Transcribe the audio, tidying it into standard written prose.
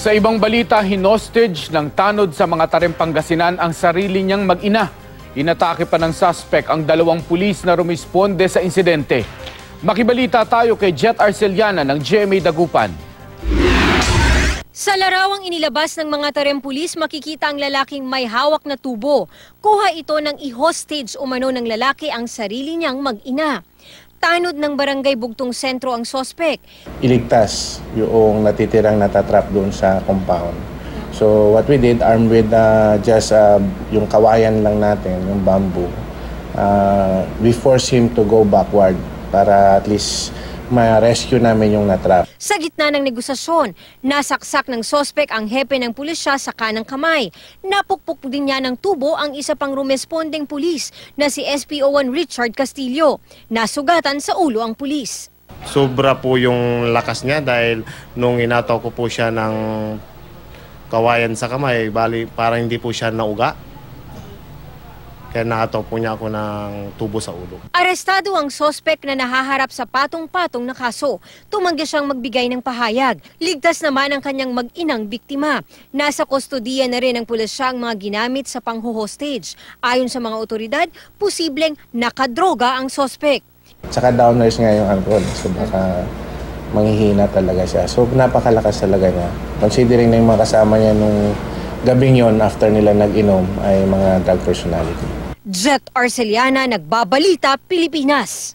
Sa ibang balita, hinostage ng tanod sa mga Tarem Pangasinan ang sarili niyang mag-ina. Inatake pa ng suspect ang 2 pulis na rumisponde sa insidente. Makibalita tayo kay Jet Arceliana ng GMA Dagupan. Sa larawang inilabas ng mga Tarem pulis, makikita ang lalaking may hawak na tubo. Kuha ito ng i-hostage umano ng lalaki ang sarili niyang mag-ina. Tanod ng barangay Bugtong Sentro ang sospek. Iligtas yung natitirang natatrap doon sa compound. So what we did, armed with just yung kawayan lang natin, yung bamboo, we forced him to go backward para at least ma-rescue namin yung natrap. Sa gitna ng negosasyon, nasaksak ng sospek ang hepe ng pulisya sa kanang kamay. Napukpok din niya ng tubo ang isa pang rumesponding pulis na si SPO1 Richard Castillo. Nasugatan sa ulo ang pulis. Sobra po yung lakas niya dahil nung inataw ko po siya ng kawayan sa kamay, bali parang hindi po siya nauga. Kaya nakataw po niya ako ng tubo sa ulo. Arestado ang sospek na nahaharap sa patong-patong na kaso. Tumanggi siyang magbigay ng pahayag. Ligtas naman ang kanyang mag-inang biktima. Nasa kustodiya na rin ng pulisya ang mga ginamit sa pangho-hostage. Ayon sa mga otoridad, posibleng nakadroga ang sospek. Tsaka downers nga yung alcohol, so baka manghihina talaga siya. So napakalakas talaga niya. Considering na yung mga kasama niya nung gabing yon after nila nag-inom ay mga drug personality. Jet Arceliana, Nagbabalita, Pilipinas.